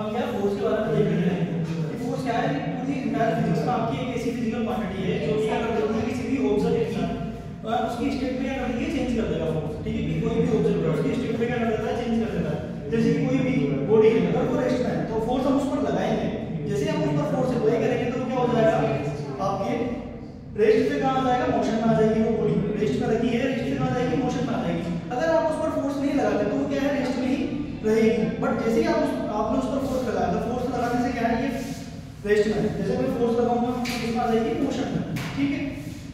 हम क्या फोर्स के बारे में देख रहे हैं कि फोर्स क्या है, पूरी इंटायर फिजिक्स में आपकी एक ऐसी फिजिकल क्वांटिटी है जो क्या कर देती है किसी भी ऑब्जेक्ट की उसकी स्टेट में क्या कर देती है, चेंज कर देगा फोर्स। ठीक है, कि कोई भी ऑब्जेक्ट है उसकी स्टेट में क्या कर देता है, चेंज कर देता है। जैसे कि कोई भी बॉडी है अगर वो रेस्ट में है तो फोर्स हम उस पर लगाएंगे, जैसे हम उस पर फोर्स अप्लाई करेंगे तो क्या हो जाएगा, आपके रेस्ट से कहां आ जाएगा, मोशन में आ जाएगी। वो बॉडी रेस्ट में रखी है, रेस्ट से कहां जाएगी, मोशन में आ जाएगी। अगर आप उस पर फोर्स नहीं लगाते तो वो क्या है, रेस्ट में ही रहेगी। बट जैसे ही आपने उस पर फोर्स लगाया तो फोर्स लगाने से क्या है, ये रेस्ट में है। जैसे मैं फोर्स लगाऊंगा इसमें आ जाएगी मोशन में। ठीक है,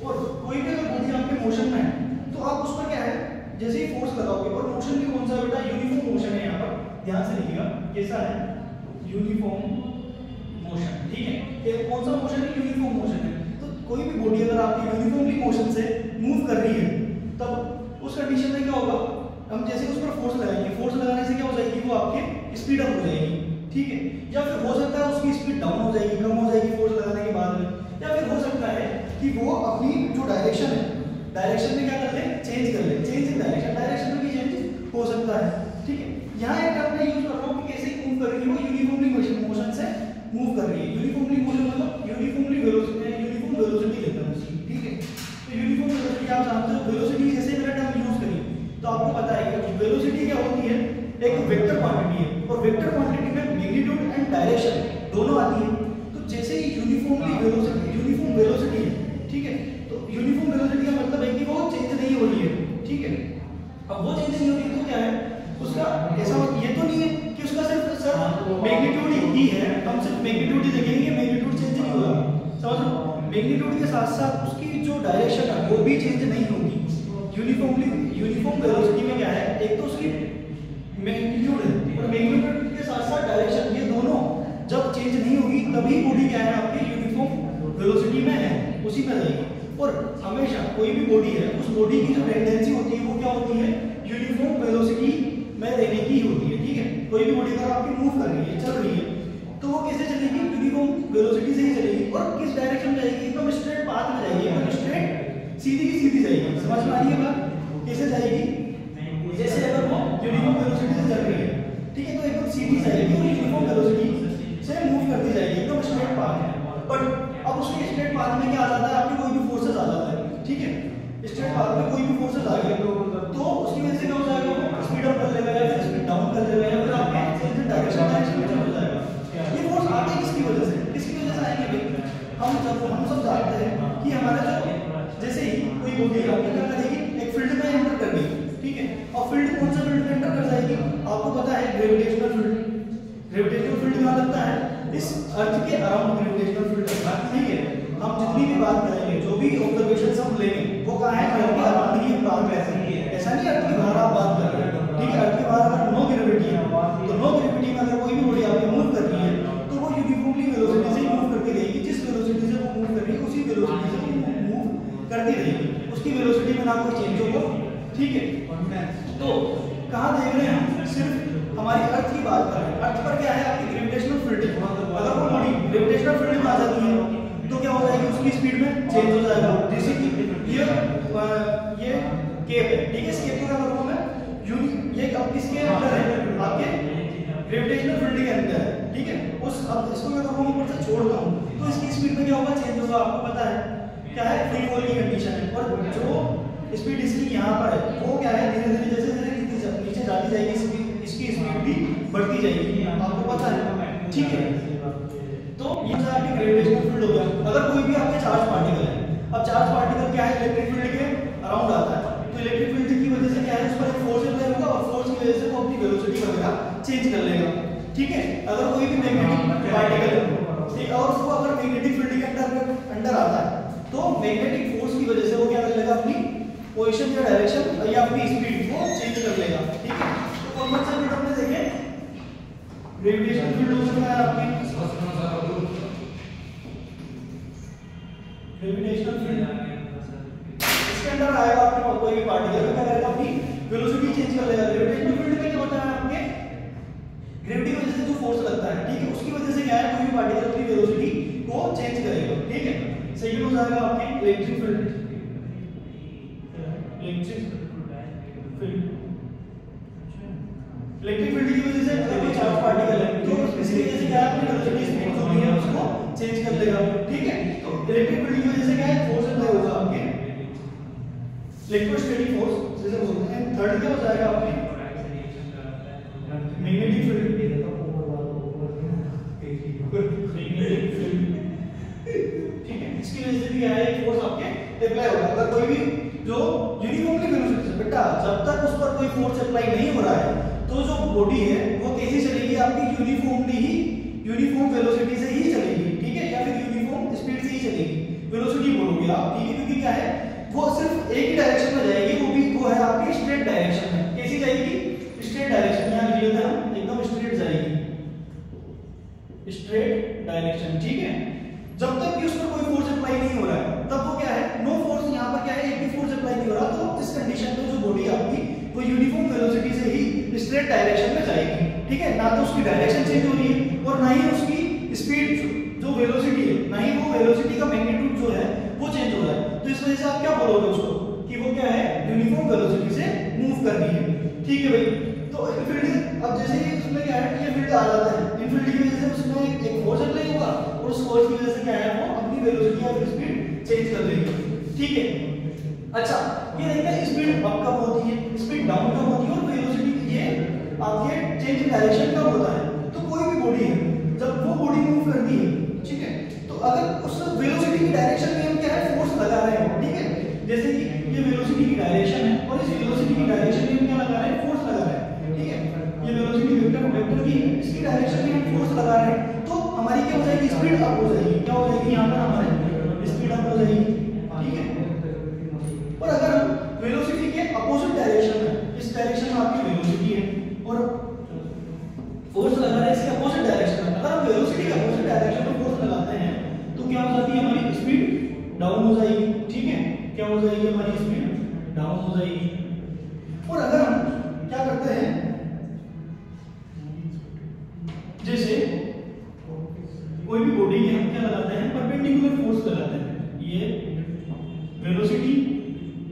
और कोई भी अगर बॉडी आपके मोशन में है तो आप उस पर क्या है, जैसे ही फोर्स लगाओगे, और मोशन भी कौन सा बेटा, यूनिफॉर्म मोशन है। यहाँ पर ध्यान से लिखिएगा, कैसा है, यूनिफॉर्म मोशन। ठीक है, ये कौन सा मोशन है, यूनिफॉर्म मोशन है। तो कोई भी बॉडी अगर आपकी यूनिफॉर्मली मोशन से मूव कर रही है तब उस कंडीशन में क्या होगा, हम जैसे उस पर फोर्स लगाएंगे, फोर्स लगाने से क्या हो जाएगी, वो आपके स्पीड अप हो जाएगी। ठीक है, या फिर हो सकता है उसकी स्पीड डाउन हो जाएगी, कम हो जाएगी फोर्स लगाने के बाद में, या फिर हो सकता है कि वो अपनी जो डायरेक्शन है, डायरेक्शन में क्या कर ले, चेंज कर ले, चेंज इन डायरेक्शन, डायरेक्शन में भी चेंज हो सकता है। ठीक है, यहाँ एक टर्म मैं यूज कर रहा हूँ कि कैसे मूव कर रही है, वो यूनिफॉर्मली मोशन से मूव कर रही है। यूनिफॉर्मली मोशन मतलब यूनिफॉर्मली वेलोसिटी, यूनिफॉर्म वेलोसिटी कहते हैं उसकी। ठीक है, तो यूनिफॉर्म वेलोसिटी आप जानते हो, वेलोसिटी जैसे मैंने टर्म यूज करी तो आपको पता है कि वेलोसिटी क्या होती है, एक वेक्टर क्वांटिटी है, और वेक्टर क्वांटिटी में मैग्नीट्यूड एंड डायरेक्शन दोनों आती है। तो जैसे ही यूनिफॉर्मली वेलोसिटी, यूनिफॉर्म वेलोसिटी है, ठीक है, तो यूनिफॉर्म वेलोसिटी का मतलब है कि वो चेंज नहीं हो रही है। ठीक है, अब वो चेंज नहीं हो रही तो क्या है उसका, ऐसा ये तो नहीं है कि उसका सिर्फ मैग्नीट्यूड ही है, हम सिर्फ मैग्नीट्यूड ही देखेंगे, मैग्नीट्यूड चेंज नहीं होगा, समझ लो। मैग्नीट्यूड के साथ साथ उसकी जो डायरेक्शन है वो भी चेंज नहीं होगी। यूनिफॉर्म वेलोसिटी में क्या है, एक तो उसकी मैग्नीट्यूड है और मैग्नीट्यूड के साथ साथ डायरेक्शन, ये दोनों जब चेंज नहीं होगी तभी बॉडी क्या है आपकी यूनिफॉर्म वेलोसिटी में है, उसी में रहेगी। और हमेशा कोई भी बॉडी है उस बॉडी की जो टेंडेंसी होती है वो क्या होती है, यूनिफॉर्म वेलोसिटी में रहने की होती है। ठीक है, कोई भी बॉडी अगर आपकी मूव कर रही है, चल रही है, तो वो कैसे चलेगी, यूनिफॉर्म वेलोसिटी से ही चलेगी। और किस डायरेक्शन में जाएगी, एकदम स्ट्रेट पाथ में जाएगी, एकदम स्ट्रेट सीधी की सीधी जाएगी। समझ में आ रही है बात, कैसे जाएगी, जैसे अगर वो यूनिफॉर्म वेलोसिटी से चल रही है, ठीक है, तो एकदम सीधी जाएगी और यूनिफॉर्म वेलोसिटी से मूव करती जाएगी, एकदम स्ट्रेट पाथ है। बट अब उसके स्ट्रेट पाथ में क्या आ जाता है, आपके कोई भी फोर्सेस आ जाता है। ठीक है, स्ट्रेट पाथ में कोई भी फोर्सेस आ गए तो उसकी वजह से क्या हो जाएगा, वो स्पीड अप कर लेगा या फिर स्पीड डाउन कर लेगा, या फिर आपके डायरेक्शन में चेंज हो जाएगा। ये फोर्स आते हैं किसकी वजह से, किसकी वजह से आएंगे भाई, हम सब जानते हैं कि हमारा जो, जैसे ही कोई बॉडी आपकी क्या करेगी, एक फील्ड में एंटर कर गई। ठीक है, और फील्ड कौन सा फील्ड में एंटर कर जाएगी, आपको पता है ग्रेविटेशनल फील्ड। ग्रेविटेशनल फील्ड कहाँ लगता है, इस अर्थ के अराउंड ग्रेविटेशनल फील्ड लगता है। ठीक है, हम जितनी भी बात करेंगे, जो भी ऑब्जर्वेशन हम लेंगे, वो कहाँ है, अर्थ के अराउंड ही बात करेंगे। ऐसा नहीं अर्थ के बाहर आप बात कर रहे हैं। ठीक है, अर्थ के बाहर अगर नो ग्रेविटी है तो नो ग्रेविटी में अगर कोई भी बॉडी आपकी मूव कर रही है तो वो यूनिफॉर्मली वेलोसिटी से मूव करती रहेगी। जिस वेलोसिटी से वो मूव कर रही है उसी वेलोसिटी से वो मूव करती रहेगी, उसकी वेलोसिटी में ना कोई चेंज होगा। ठीक है, तो कहाँ देख रहे हैं हम, सिर्फ हमारी अर्थ की बात कर रहे हैं। अर्थ पर क्या है, आपकी ग्रेविटेशनल फील्ड है। अगर वो बॉडी ग्रेविटेशनल फील्ड में आ जाती है तो क्या हो जाएगी, उसकी स्पीड में चेंज हो जाएगा। जैसे कि ये केप है, ठीक है, इस केप को क्या करूंगा मैं, ये अब किसके अंदर है, आपके ग्रेविटेशनल फील्ड के अंदर है। ठीक है, उस अब इसको क्या करूंगा, ऊपर से छोड़ता हूं तो इसकी स्पीड में क्या होगा, चेंज होगा। आपको पता है क्या है, फ्री फॉल की कंडीशन है, और जो स्पीड इसकी यहाँ पर है वो क्या है, धीरे धीरे जैसे जैसे नीचे जाती जाएगी इसकी स्पीड भी बढ़ती जाएगी, आपको पता है। ठीक है, तो ये आपकी ग्रेविटेशनल फील्ड हो गया। अगर कोई भी आपके चार्ज पार्टिकल है, अब चार्ज पार्टिकल क्या है, इलेक्ट्रिक फील्ड के अराउंड आता है, तो इलेक्ट्रिक फील्ड की वजह से क्या है, उस पर एक फोर्स अप्लाई होगा और फोर्स की वजह से वो अपनी वेलोसिटी वगैरह चेंज कर लेगा। ठीक है, अगर कोई भी मैग्नेटिक पार्टिकल है और उसको अगर मैग्नेटिक फील्ड के अंडर आता है तो मैग्नेटिक फोर्स की वजह से वो क्या कर लेगा, अपनी पोजीशन या डायरेक्शन या अपनी स्पीड को चेंज कर लेगा। ठीक है, तो कौन सा फील्ड हमने देखे, ग्रेविटेशनल फील्ड हो सकता है आपकी, ग्रेविटेशनल फील्ड इसके अंदर आएगा, आपके कोई भी पार्टिकल क्या करेगा, अपनी वेलोसिटी चेंज कर लेगा। ग्रेविटेशनल फील्ड में क्या होता है, आपके ग्रेविटी की वजह से जो फोर्स लगता है, ठीक है, उसकी वजह से क्या है, कोई भी पार्टिकल अपनी वेलोसिटी को चेंज करेगा। ठीक है, सेकंड हो जाएगा आपके इलेक्ट्रिक फील्ड, इलेक्ट्रिक फील्ड की वजह से चार्ज पार्टिकल है, तो इसकी वजह से क्या है, अपनी वेलोसिटी स्पीड जो भी है उसको चेंज कर देगा, ठीक है। तो इलेक्ट्रिक फील्ड की वजह से क्या है, फोर्स अप्लाई होगा आपके, इलेक्ट्रोस्टैटिक फोर्स जैसे बोलते हैं। थर्ड क्या हो जाएगा आपके, मैग्नेटिक फील्ड, ठीक है। इसकी वजह से भी क्या है, एक फोर्स आपके अप्लाई होगा। अगर कोई भी जो यूनिफॉर्मली वेलोसिटी से, बेटा जब तक उस पर कोई फोर्स अप्लाई नहीं हो रहा है तो जो बॉडी है वो कैसी चलेगी, आपकी यूनिफॉर्मली ही, यूनिफॉर्म वेलोसिटी से ही चलेगी, ठीक है, या फिर यूनिफॉर्म स्पीड से ही चलेगी, वेलोसिटी बोलोगे आप, ठीक है। क्योंकि क्या है, वो सिर्फ एक ही डायरेक्शन में जाएगी, वो भी वो है आपकी स्ट्रेट डायरेक्शन में। कैसी जाएगी, स्ट्रेट डायरेक्शन में, यहां लिख लेते हैं हम, एकदम स्ट्रेट जाएगी, स्ट्रेट डायरेक्शन, ठीक है। जब तक कि उस पर कोई फोर्स अप्लाई नहीं हो रहा है तब वो क्या है, नो फोर्स, यहां पर क्या है, एक भी फोर्स अप्लाई नहीं हो रहा, तो इस कंडीशन में जो बॉडी आपकी वो यूनिफॉर्म वेलोसिटी से ही स्ट्रेट डायरेक्शन में जाएगी, ठीक है। ना तो उसकी डायरेक्शन चेंज हो रही है और ना ही उसकी स्पीड जो वेलोसिटी है, ना ही वो वेलोसिटी का मैग्नीट्यूड जो है वो चेंज हो रहा है। तो इस वजह से आप क्या बोलोगे उसको, कि वो क्या है, यूनिफॉर्म वेलोसिटी से मूव कर रही है, ठीक है भाई। तो फील्ड, अब जैसे ही उसमें क्या है, ये फील्ड आ जाता है, इन फील्ड की वजह से उसमें एक फोर्स अप्लाई होगा और उस फोर्स की वजह से क्या है, वो अपनी वेलोसिटी या फिर स्पीड चेंज कर देगी, ठीक है। अच्छा, ये देखते हैं स्पीड अप कब होती है, स्पीड डाउन कब होती है, और वेलोसिटी ये आपके चेंज डायरेक्शन कब होता है। तो कोई भी बॉडी है, जब वो बॉडी मूव करती है, ठीक है, तो अगर उस वेलोसिटी की डायरेक्शन में हम क्या है, फोर्स लगा रहे हैं, ठीक है। जैसे कि ये वेलोसिटी की डायरेक्शन है और इस वेलोसिटी की डायरेक्शन में हम क्या लगा रहे हैं, फोर्स लगा रहे हैं, ठीक है। ये वेलोसिटी वेक्टर की है, इसकी डायरेक्शन में हम फोर्स लगा रहे हैं, तो हमारी क्या हो जाएगी, स्पीड अप हो जाएगी। क्या हो जाएगी, यहाँ पर हमारे स्पीड अप हो जाएगी, ठीक है। और अगर हम वेलोसिटी के अपोजिट डायरेक्शन में, इस डायरेक्शन में आपकी वेलोसिटी है और फोर्स लगा रहे हैं इसके अपोजिट डायरेक्शन में, अगर हम वेलोसिटी के अपोजिट डायरेक्शन में फोर्स लगाते हैं तो क्या हो जाती है, हमारी स्पीड डाउन हो जाएगी, ठीक है। क्या हो जाएगी, हमारी स्पीड डाउन हो जाएगी। और अगर हम क्या करते हैं, जैसे कोई भी बॉडी में हम क्या लगाते हैं, परपेंडिकुलर फोर्स लगाते हैं, ये वेलोसिटी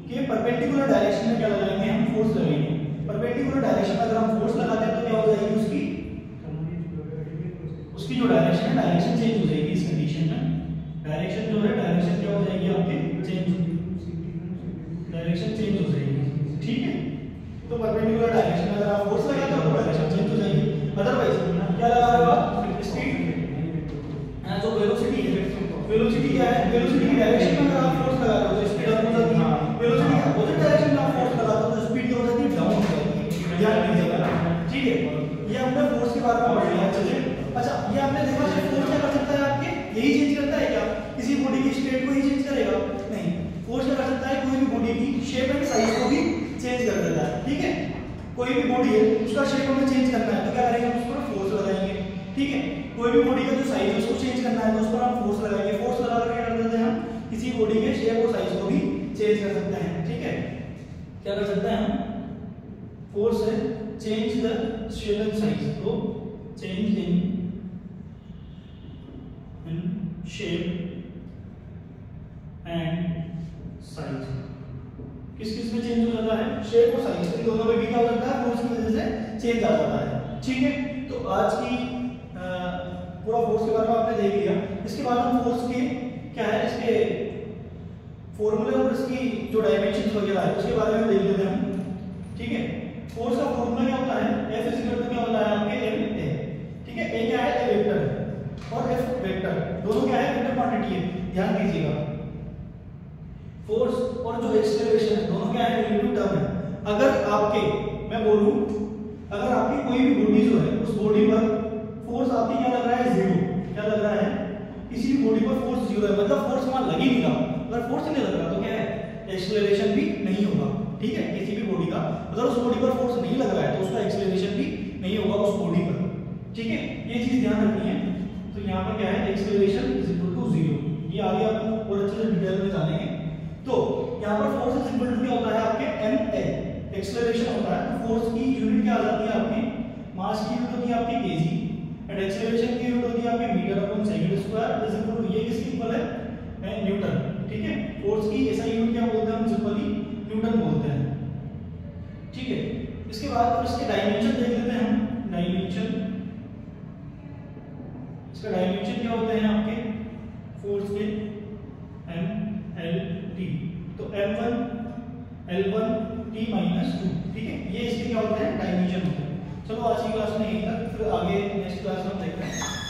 के परपेंडिकुलर डायरेक्शन में क्या लगाएंगे, हम फोर्स लगाएंगे। परपेंडिकुलर डायरेक्शन में अगर हम फोर्स लगाते हैं तो क्या हो जाएगी, उसकी जो डायरेक्शन है, डायरेक्शन चेंज हो जाएगी। इस कंडीशन में डायरेक्शन जो है, डायरेक्शन क्या हो जाएगी आपके, चेंज, डायरेक्शन चेंज हो जाएगी, ठीक है। तो परपेंडिकुलर डायरेक्शन में अगर आप फोर्स लगाते हो तो डायरेक्शन चेंज हो जाएगी। अदरवाइज क्या लगा रहे हो आप, स्पीड, जो वेलोसिटी है, वेलोसिटी क्या है, वेलोसिटी की डायरेक्शन में अगर आप फोर्स लगा रहे हो तो स्पीड अप हो जाती है, वेलोसिटी के अपोजिट डायरेक्शन में आप फोर्स लगाते हो तो स्पीड क्या हो जाती है, डाउन हो जाती है। ध्यान दीजिएगा, ठीक है। ये हमने फोर्स के बारे में पढ़ लिया, चलिए। अच्छा, ये आपने देखा कि फोर्स क्या कर सकता है, आपके यही चेंज करता है क्या, किसी बॉडी की स्टेट को ही चेंज करेगा, नहीं। फोर्स क्या कर सकता है, कोई भी बॉडी की शेप एंड साइज को भी चेंज कर देता है, ठीक है। कोई भी बॉडी है, उसका शेप हमें चेंज करना है तो क्या करेंगे, उस पर फोर्स लगाएंगे, ठीक है। कोई भी बॉडी का जो साइज है उसको चेंज करना है तो उस पर हम फोर्स लगाएंगे। फोर्स लगा कर क्या कर देते हैं, हम किसी बॉडी के शेप और साइज को भी चेंज कर सकते हैं, ठीक है। क्या कर सकते हैं हम, फोर्स है change the shape and size, तो change in shape and size, किस किस में चेंज हो जाता है, शेप और साइज, इन दोनों में भी क्या हो जाता है, फोर्स की वजह से चेंज आ जाता है, ठीक है। तो आज की पूरा फोर्स के बारे में आपने देख लिया। इसके बाद हम फोर्स के क्या है, इसके फॉर्मूले और इसकी जो डायमेंशंस वगैरह है उसके बारे में देख लेते हैं हम, ठीक है। फोर्स का फॉर्मूला क्या होता है, F क्या होता है आपके ma, ठीक है। A क्या है, A वेक्टर है और F वेक्टर, दोनों क्या है, वेक्टर क्वांटिटी है, ध्यान दीजिएगा। फोर्स और जो एक्सेलरेशन है दोनों क्या है, रिलेटिव टर्म है। अगर आपके, मैं बोलूं, अगर आपकी कोई भी बॉडी जो है उस बॉडी पर फोर्स आपकी क्या लग रहा है, जीरो, क्या लग रहा है, किसी भी बॉडी पर फोर्स जीरो है, मतलब फोर्स वहां लग ही नहीं रहा। अगर फोर्स नहीं लग रहा तो क्या है, एक्सेलरेशन भी नहीं होगा, ठीक है। किसी भी बॉडी का अगर उस बॉडी पर फोर्स नहीं लग रहा है तो उसका एक्सेलरेशन भी नहीं होगा उस बॉडी पर, ठीक है। ये चीज ध्यान रखनी है। तो यहाँ पर क्या है, acceleration is equal to zero, ये आगे आप और अच्छे से डिटेल में जानेंगे। तो यहाँ पर फोर्स इज इक्वल टू क्या होता है आपके, ma, एक्सेलरेशन होता है। तो फोर्स की यूनिट क्या आ जाती है आपकी, मास की यूनिट होती है आपकी kg एंड एक्सेलरेशन की यूनिट होती है आपकी metre upon second square is equal to, ये किसके इक्वल है, न्यूटन, ठीक है। फोर्स की ऐसा यूनिट क्या बोलते हैं हम, सिंपली न्यूटन बोलते हैं, ठीक है। इसके बाद इसके डायमेंशन देख लेते हैं हम, डायमेंशन इसका डायमेंशन क्या होते हैं आपके फोर्स के एम एल टी, तो m1 l1 t माइनस 2, ठीक है, ये इसके क्या होते हैं डायमेंशन होते हैं। चलो आज की क्लास में यहीं तक, फिर आगे नेक्स्ट क्लास में हम देखते हैं।